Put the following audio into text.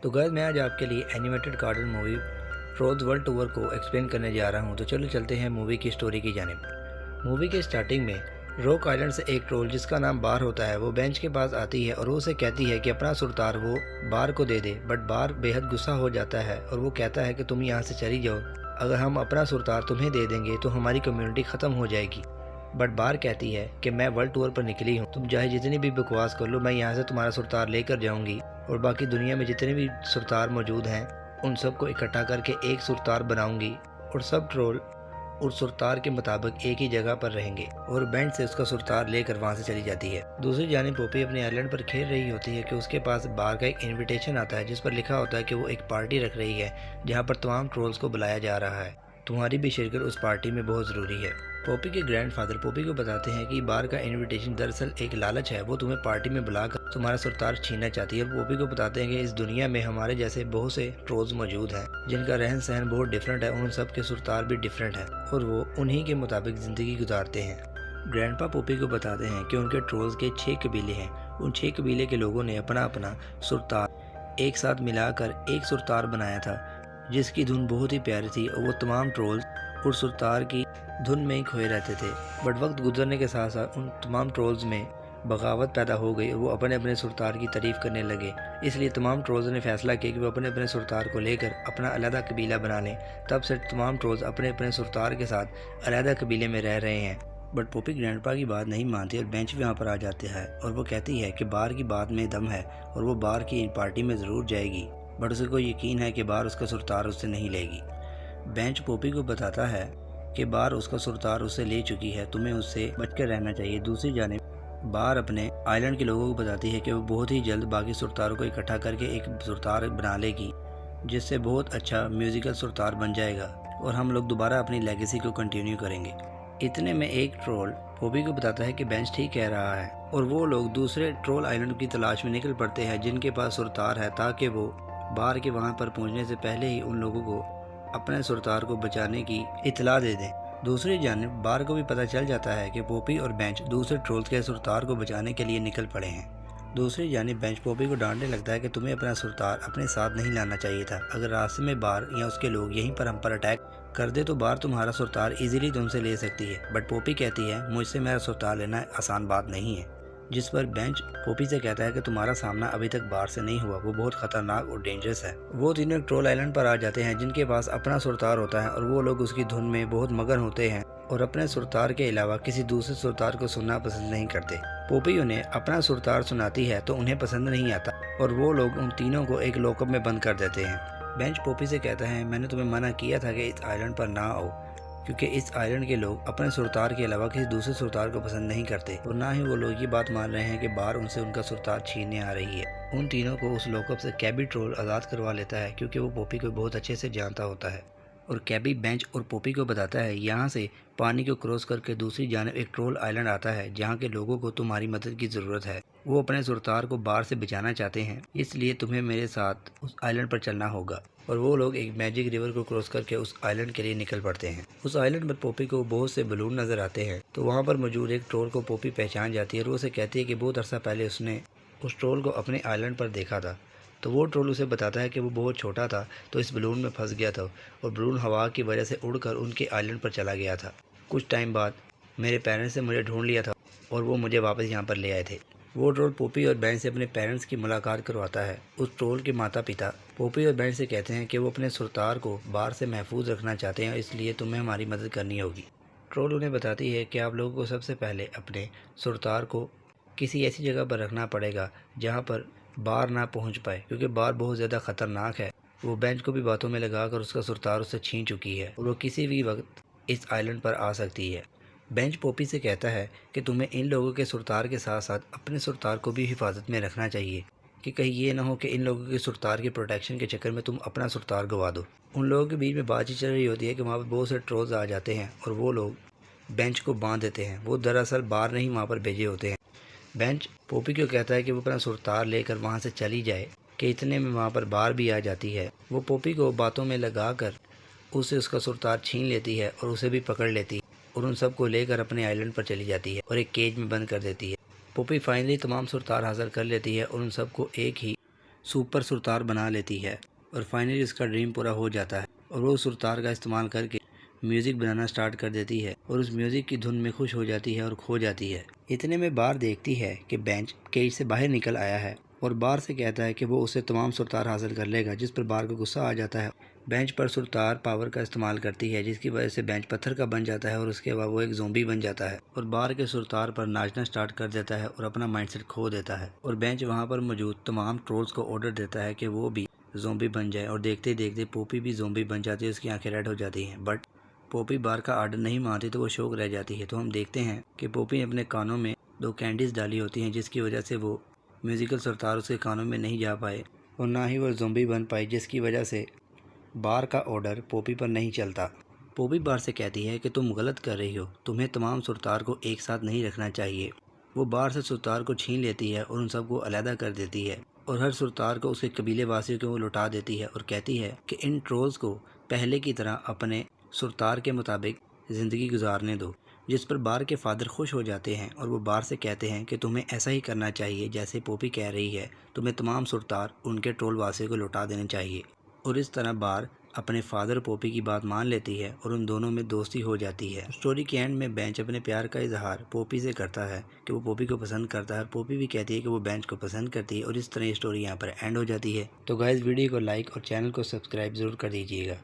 तो गाइस मैं आज आपके लिए एनिमेटेड कार्टून मूवी रोज वर्ल्ड टूर को एक्सप्लेन करने जा रहा हूँ। तो चलो चलते हैं मूवी की स्टोरी की जानिब। मूवी के स्टार्टिंग में रॉक आइलैंड से एक ट्रोल जिसका नाम बार होता है वो बेंच के पास आती है और वो उसे कहती है कि अपना सुरतार वो बार को दे दे। बट बार बेहद गुस्सा हो जाता है और वो कहता है कि तुम यहाँ से चली जाओ, अगर हम अपना सुरतार तुम्हें दे देंगे तो हमारी कम्युनिटी ख़त्म हो जाएगी। बट बार कहती है कि मैं वर्ल्ड टूर पर निकली हूँ, तुम चाहे जितनी भी बकवास कर लो, मैं यहाँ से तुम्हारा सुरतार लेकर जाऊँगी और बाकी दुनिया में जितने भी सुरतार मौजूद हैं उन सबको इकट्ठा करके एक सुरतार बनाऊंगी और सब ट्रोल उस सुरतार के मुताबिक एक ही जगह पर रहेंगे। और बैंड से उसका सुरतार लेकर वहाँ से चली जाती है। दूसरी जानिब पोपी अपने आइलैंड पर खेल रही होती है कि उसके पास बार का एक इनविटेशन आता है जिस पर लिखा होता है कि वो एक पार्टी रख रही है जहाँ पर तमाम ट्रोल्स को बुलाया जा रहा है, तुम्हारी भी शिरकत उस पार्टी में बहुत ज़रूरी है। पोपी के ग्रैंडफादर पोपी को बताते हैं कि बार का इनविटेशन दरअसल एक लालच है, वो तुम्हें पार्टी में बुलाकर तुम्हारा सुरतार छीनना चाहती है। और पोपी को बताते हैं कि इस दुनिया में हमारे जैसे बहुत से ट्रोल्स मौजूद हैं जिनका रहन सहन बहुत डिफरेंट है, उन सब के सुरतार भी डिफरेंट है और वो उन्हीं के मुताबिक ज़िंदगी गुजारते हैं। ग्रैंडपा पोपी को बताते हैं कि उनके ट्रोल्स के 6 कबीले हैं, उन 6 कबीले के लोगों ने अपना अपना सुरतार एक साथ मिलाकर एक सुरतार बनाया था जिसकी धुन बहुत ही प्यारी थी और वो तमाम ट्रोल्स और सुरतार की धुन में ही खोए रहते थे। बट वक्त गुजरने के साथ साथ उन तमाम ट्रोल्स में बगावत पैदा हो गई और वो अपने अपने सुरतार की तारीफ़ करने लगे। इसलिए तमाम ट्रोल्स ने फैसला किया कि वो अपने अपने सुरतार को लेकर अपना अलहदा कबीला बना लें। तब से तमाम ट्रोल्स अपने अपने सुरतार के साथ अलहदा कबीले में रह रहे हैं। बट पोपी ग्रैंडपा की बात नहीं मानती और बेंच भी वहाँ पर आ जाते हैं और वो कहती है कि बार की बात में दम है और वो बार की पार्टी में ज़रूर जाएगी। बट उसे कोई यकीन है कि बार उसका सुरतार उससे नहीं लेगी। बेंच पोपी को बताता है कि बार उसका सुरतार उससे ले चुकी है, तुम्हें उससे बचकर रहना चाहिए। दूसरी जानिब बार अपने आइलैंड के लोगों को बताती है कि वो बहुत ही जल्द बाकी सुरतारों को इकट्ठा करके एक सुरतार बना लेगी जिससे बहुत अच्छा म्यूजिकल सुरतार बन जाएगा और हम लोग दोबारा अपनी लेगेसी को कंटिन्यू करेंगे। इतने में एक ट्रोल पोपी को बताता है कि बेंच ठीक कह रहा है और वो लोग दूसरे ट्रोल आइलैंड की तलाश में निकल पड़ते हैं जिनके पास सुरतार है, ताकि वो बार के वहाँ पर पहुँचने से पहले ही उन लोगों को अपने सुरतार को बचाने की इतला दे दें। दूसरी जानिब बार को भी पता चल जाता है कि पोपी और बेंच दूसरे ट्रोल्स के सुरतार को बचाने के लिए निकल पड़े हैं। दूसरी जानिब बेंच पोपी को डांटने लगता है कि तुम्हें अपना सुरतार अपने साथ नहीं लाना चाहिए था, अगर रास्ते में बार या उसके लोग यहीं पर हम पर अटैक कर दे तो बार तुम्हारा सुरतार इजीली तुमसे ले सकती है। बट पोपी कहती है मुझसे मेरा सुरतार लेना आसान बात नहीं है, जिस पर बेंच पोपी से कहता है कि तुम्हारा सामना अभी तक बार से नहीं हुआ, वो बहुत खतरनाक और डेंजरस है। वो तीनों ट्रोल आइलैंड पर आ जाते हैं जिनके पास अपना सुरतार होता है और वो लोग उसकी धुन में बहुत मगन होते हैं और अपने सुरतार के अलावा किसी दूसरे सुरतार को सुनना पसंद नहीं करते। पोपी उन्हें अपना सुरतार सुनाती है तो उन्हें पसंद नहीं आता और वो लोग उन तीनों को एक लॉकअप में बंद कर देते हैं। बेंच पोपी से कहता है मैंने तुम्हें मना किया था कि इस आइलैंड पर ना आओ, क्योंकि इस आइलैंड के लोग अपने सुरतार के अलावा किसी दूसरे सुरतार को पसंद नहीं करते और ना ही वो लोग ये बात मान रहे हैं कि बार उनसे उनका सुरतार छीनने आ रही है। उन तीनों को उस लॉकअप से कैबी ट्रोल आज़ाद करवा लेता है क्योंकि वो पोपी को बहुत अच्छे से जानता होता है और कैबी बेंच और पोपी को बताता है यहाँ से पानी को क्रॉस करके दूसरी जानिब एक ट्रोल आइलैंड आता है जहाँ के लोगों को तुम्हारी मदद की ज़रूरत है। वो अपने सुरतार को बार से बचाना चाहते हैं, इसलिए तुम्हें मेरे साथ उस आइलैंड पर चलना होगा। और वो लोग एक मैजिक रिवर को क्रॉस करके उस आइलैंड के लिए निकल पड़ते हैं। उस आइलैंड पर पोपी को बहुत से बलून नज़र आते हैं तो वहाँ पर मौजूद एक ट्रोल को पोपी पहचान जाती है और वो उसे कहती है कि बहुत अरसा पहले उसने उस ट्रोल को अपने आइलैंड पर देखा था। तो वो ट्रोल उसे बताता है कि वो बहुत छोटा था तो इस बलून में फंस गया था और बलून हवा की वजह से उड़कर उनके आइलैंड पर चला गया था। कुछ टाइम बाद मेरे पेरेंट्स ने मुझे ढूंढ लिया था और वो मुझे वापस यहाँ पर ले आए थे। वो ट्रोल पोपी और बेंच से अपने पेरेंट्स की मुलाकात करवाता है। उस ट्रोल के माता पिता पोपी और बेंच से कहते हैं कि वो अपने सुरतार को बार से महफूज रखना चाहते हैं, इसलिए तुम्हें हमारी मदद करनी होगी। ट्रोल उन्हें बताती है कि आप लोगों को सबसे पहले अपने सुरतार को किसी ऐसी जगह पर रखना पड़ेगा जहाँ पर बार ना पहुँच पाए, क्योंकि बार बहुत ज़्यादा ख़तरनाक है। वो बेंच को भी बातों में लगाकर उसका सुरतार उससे छीन चुकी है और वो किसी भी वक्त इस आइलैंड पर आ सकती है। बेंच पोपी से कहता है कि तुम्हें इन लोगों के सुरतार के साथ साथ अपने सुरतार को भी हिफाजत में रखना चाहिए कि कहीं ये ना हो कि इन लोगों के सुरतार के प्रोटेक्शन के चक्कर में तुम अपना सुरतार गवा दो। उन लोगों के बीच में बातचीत चल रही होती है कि वहाँ पर बहुत से ट्रोल्स आ जाते हैं और वो लोग बेंच को बांध देते हैं। वो दरअसल बार नहीं वहाँ पर भेजे होते हैं। बेंच पोपी को कहता है कि वो अपना सुरतार लेकर वहाँ से चली जाए कि इतने में वहाँ पर बार भी आ जाती है। वो पोपी को बातों में लगाकर उससे उसका सुरतार छीन लेती है और उसे भी पकड़ लेती है और उन सबको लेकर अपने आइलैंड पर चली जाती है और एक केज में बंद कर देती है। पोपी फाइनली तमाम सुरतार हासिल कर लेती है और उन सबको एक ही सुपर सुरतार बना लेती है और फाइनली उसका ड्रीम पूरा हो जाता है और वो सुरतार का इस्तेमाल करके म्यूज़िक बनाना स्टार्ट कर देती है और उस म्यूज़िक की धुन में खुश हो जाती है और खो जाती है। इतने में बार देखती है कि बेंच केज से बाहर निकल आया है और बार से कहता है कि वो उसे तमाम सुरतार हासिल कर लेगा, जिस पर बार को गुस्सा आ जाता है। बेंच पर सुरतार पावर का इस्तेमाल करती है जिसकी वजह से बेंच पत्थर का बन जाता है और उसके बाद वो एक ज़ोंबी बन जाता है और बार के सुरतार पर नाचना स्टार्ट कर देता है और अपना माइंडसेट खो देता है। और बेंच वहाँ पर मौजूद तमाम ट्रोल्स को ऑर्डर देता है कि वो भी ज़ोंबी बन जाए और देखते ही देखते पोपी भी ज़ोंबी बन जाती है, उसकी आंखें रेड हो जाती हैं। बट पोपी बार का आर्डर नहीं मानती तो वो शौक रह जाती है। तो हम देखते हैं कि पोपी ने अपने कानों में 2 कैंडीज़ डाली होती हैं जिसकी वजह से वो म्यूज़िकल सुरतार उसके कानों में नहीं जा पाए और ना ही वो ज़ोंबी बन पाई, जिसकी वजह से बार का ऑर्डर पोपी पर नहीं चलता। पोपी बार से कहती है कि तुम गलत कर रही हो, तुम्हें तमाम सुरतार को एक साथ नहीं रखना चाहिए। वो बार से सुरतार को छीन लेती है और उन सबको अलहदा कर देती है और हर सुरतार को उसके कबीले वासियों को वो लौटा देती है और कहती है कि इन ट्रोल्स को पहले की तरह अपने सुरतार के मुताबिक ज़िंदगी गुजारने दो। जिस पर बार के फादर खुश हो जाते हैं और वो बार से कहते हैं कि तुम्हें ऐसा ही करना चाहिए जैसे पोपी कह रही है, तुम्हें तमाम सुरतार उनके ट्रोल वासियों को लौटा देने चाहिए। और इस तरह बार अपने फादर पोपी की बात मान लेती है और उन दोनों में दोस्ती हो जाती है। स्टोरी के एंड में बेंच अपने प्यार का इजहार पोपी से करता है कि वो पोपी को पसंद करता है और पोपी भी कहती है कि वो बेंच को पसंद करती है और इस तरह ये स्टोरी यहाँ पर एंड हो जाती है। तो गाइस वीडियो को लाइक और चैनल को सब्सक्राइब ज़रूर कर दीजिएगा।